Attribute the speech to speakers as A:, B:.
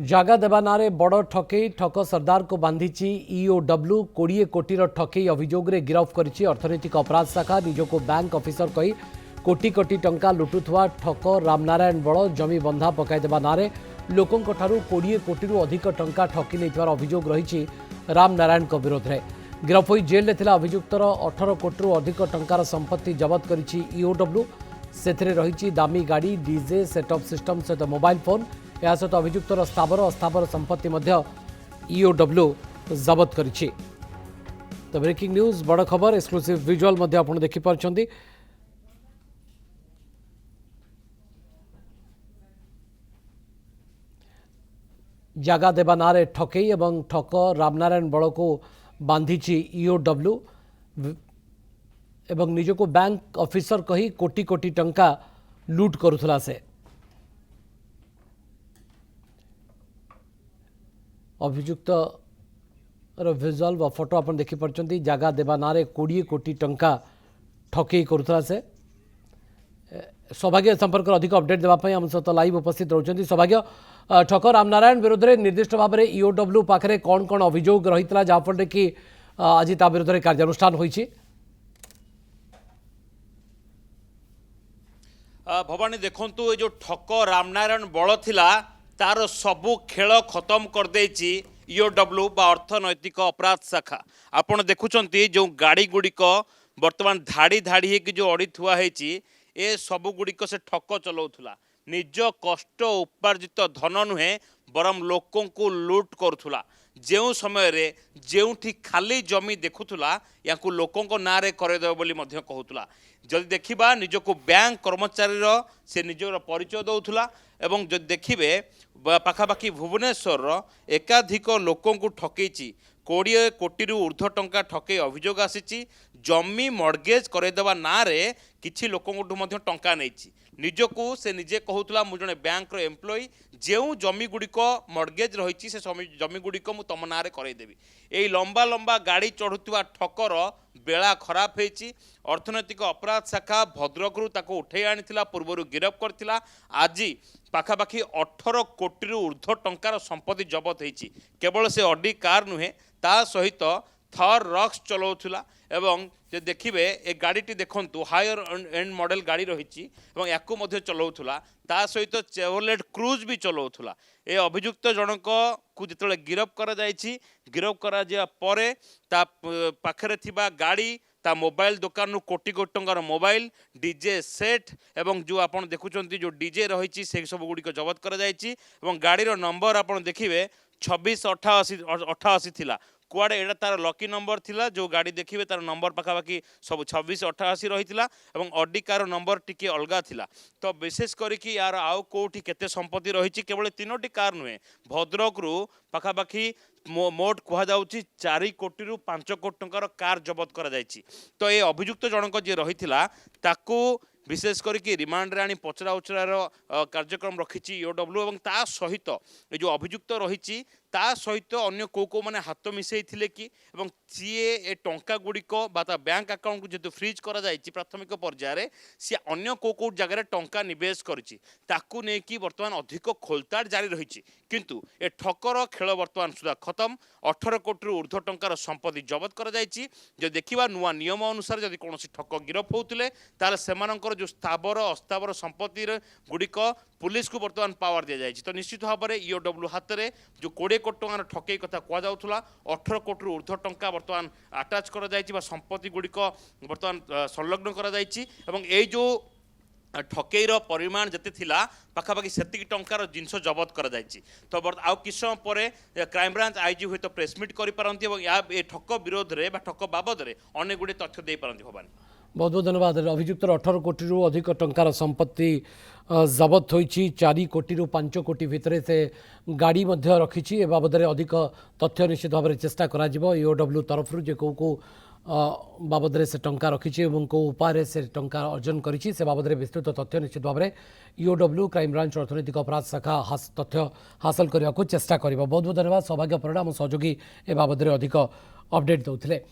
A: ଜାଗା ଦେବା ନାଁରେ ବଡ଼ ଠକେଇ ଠକ ସରଦାରକୁ ବାନ୍ଧିଛି ଇଓଡବ୍ଲ୍ୟୁ 20 କୋଟିର ଠକେଇ ଅଭିଯୋଗରେ ଗିରଫ କରିଛି ଅର୍ଥନୈତିକ ଅପରାଧ ଶାଖା। ନିଜକୁ ବ୍ୟାଙ୍କ ଅଫିସର କହି କୋଟି କୋଟି ଟଙ୍କା ଲୁଟୁଥିବା ଠକ ରାମନାରାୟଣ ବଳ ଜମି ବନ୍ଧା ପକାଇଦେବା ନାଁରେ ଲୋକଙ୍କଠାରୁ 20 କୋଟିରୁ ଅଧିକ ଟଙ୍କା ଠକି ନେଇଥିବାର ଅଭିଯୋଗ ରହିଛି ରାମନାରାୟଣଙ୍କ ବିରୋଧରେ। ଗିରଫ ହୋଇ ଜେଲରେ ଥିଲା ଅଭିଯୁକ୍ତର 18 କୋଟିରୁ ଅଧିକ ଟଙ୍କାର ସମ୍ପତ୍ତି ଜବତ କରିଛି ଇଓଡବ୍ଲ୍ୟୁ। ସେଥିରେ ରହିଛି ଦାମୀ ଗାଡ଼ି, ଡିଜେ, ସେଟ୍ଅପ୍ ସିଷ୍ଟମ ସହିତ ମୋବାଇଲ ଫୋନ୍। ଏହା ସହିତ ଅଭିଯୁକ୍ତର ସ୍ଥାବର ଅସ୍ଥାବର ସମ୍ପତ୍ତି ମଧ୍ୟ ଇଓଡବ୍ଲ୍ୟୁ ଜବତ କରିଛି। ତ ବ୍ରେକିଂ ନ୍ୟୁଜ୍ ବଡ଼ ଖବର ଏକ୍ସକ୍ଲୁସିଭ ଭିଜୁଆଲ ମଧ୍ୟ ଆପଣ ଦେଖିପାରୁଛନ୍ତି। ଜାଗା ଦେବା ନାଁରେ ଠକେଇ ଏବଂ ଠକ ରାମନାରାୟଣ ବଳକୁ ବାନ୍ଧିଛି ଇଓଡବ୍ଲ୍ୟୁ ଏବଂ ନିଜକୁ ବ୍ୟାଙ୍କ ଅଫିସର କହି କୋଟି କୋଟି ଟଙ୍କା ଲୁଟ୍ କରୁଥିଲା ସେ। अभियुक्तर विजुअल व फोटो आप देखिपार्टी जगह देवा ना 20 कोटी टंका ठकई करुला से। सौभाग्य संपर्क अधिक अपडेट देवाई आम सहित लाइव उपस्थित रोचंती। सौभाग्य, ठक रामनारायण विरोध में निर्दिष्ट भाव में इओडब्ल्यू पाखे कौन कौन अभियोग रही है जहाँफल कि आज ता विरोध में कार्यानुष्ठान होइछि?
B: भवानी देखंतु जो ठक रामनारायण बल थिला तार सबू खेल खत्म कर देछि इओडब्ल्यू बा अर्थनैतिक अपराध शाखा। आपण देखुचंती जो गाड़ी गुड़िक वर्तमान धाड़ी धाड़ी होगी जो अड़ी थुआ होइछि ए सबू गुड़िक से ठक चलाउथुला। निज कष्ट उपार्जित धन नुहे बरम लोकों को लूट करुला। जो समय रे जेउठी खाली जमी देखुला या लोकों नारे करदेव बोली मध्य कहूला। जदि देखिबा निजको बैंक कर्मचारी से निजर परिचय दौथुला एवं जदि देखिबे पाखापाखि भुवनेश्वर एकाधिक लोकों को ठकईची 20 कोटी ऊर्ध्व टंका ठकई अभियोग आसी। जमी मर्गेज करदेवा ना रे किछि लोकों मध्य टंका नहीं। निजको से निजे कहूला मु जने बैंक एम्प्लॉई जो जमी गुड़िक मर्गेज रही से जमी गुड़िक मु तुम ना करदेवी। यही लंबा लंबा गाड़ी चढ़ुवा ठकर बेला खराब होती। अर्थनैतिक अपराध शाखा भद्रकरू ताको उठे आनी पूर्व गिरफ करथिला। आज पाखापाखि 18 कोटी ऊर्ध्व टंकार संपत्ति जबत होती। केवल से ऑडी कार नुहे ता सहित थर रक्स चलाउथुला एवं जे देखिबे ए गाड़ीटी देखंतु हायर एंड मॉडल गाड़ी रही या चलाउथुला। ता सहित चेवरलेट क्रूज भी चलाउथुला। ए अभियुक्त जनक को जिते गिरफ करा जा परे ता पाखरे थिबा गाड़ी ता मोबाइल दुकान कोटी कोटी टंकार मोबाइल, डीजे सेट एवं जो आपण देखुचंती जो डीजे रही से सब गुड़िक जबत करा जायछि। एवं गाड़ीर नंबर आपण देखिबे 2688 थिला। कुआड़े एटा तार लकी नंबर थिला। जो गाड़ी देखिए तार नंबर पाखापाखि सब 2688 रही और ऑडी कार नंबर टिके अलगा थिला। तो विशेष करके यार आउ कोठी केते संपत्ति रही केवल 3टी कार नुहे भद्रकरू पाखापाखि मोट कहुच्छी 4 कोटी 5 कोटी टंकार कार जबत करा जायछि। तो ये अभियुक्त जनक जी रही ताकू विशेष करके रिमांड रे आनी पचरा उचरार कार्यक्रम रखी इओडब्ल्यू और ता सहित ये जो अभियुक्त रही ता सहित अन्य को माने हाथ मिसई थिले कि एवं सीए ए टंका गुड़िक बा बैंक अकाउंट को जेतु फ्रीज करा जायछि प्राथमिक पर्यायर सी अन्य को जगह टंका निवेश करिछि ताकू ने कि वर्तमान अधिक खोलताड़ जारी रही। किंतु ए ठकर खेल वर्तमान सुधा खत्म। 18 कोटी ऊर्ध्व टंकार संपत्ति जबत करा जायछि। जो देखिबा नुआ नियम अनुसार जदि कोनोसी ठक गिरफ होउतिले तार सेमानकर जो स्थावर अस्थावर संपत्ति गुड़िक पुलिस को वर्तमान पावर दि जाए। तो निश्चित भाव में इओडब्ल्यू हाथ में जो 20 कोटी टंकार ठकई कथा कहला 18 कोटी ऊर्ध्व टंका वर्तमान आटाच कर संपत्ति गुड़िक वर्तमान संलग्न कर जो ठकईर परिमाण जिते थिला पाखापाखि सेतिक टंकार जिनस जबत कर जायछि। तो आउ किछ समय पर क्राइमब्रांच आईजी हुए तो प्रेसमिट करिपारंती और या ठक विरोध में ठक बाबद में अनेक गुड़े तथ्य दे पारंती। भवानी
A: बहुत बहुत धन्यवाद। अभियुक्त 18 कोटी अधिक टंकार संपत्ति जबत होइछि। 4 कोटी 5 कोटी भितर से गाड़ी रखी बाबद में अधिक तथ्य निश्चित भाव में चेष्टा करा इओडब्ल्यू तरफ जे को बाबद में से टंका रखी और कौ उपाय से टंका अर्जन करी से बाबद में विस्तृत तथ्य निश्चित भाव में इओडब्ल्यू क्राइमब्रांच अर्थनैतिक अपराध शाखा तथ्य हासिल करने को चेष्टा कर। बहुत बहुत धन्यवाद। सौभाग्य परिणाम सहयोगी ए बाबद में अधिक अपडेट दौले।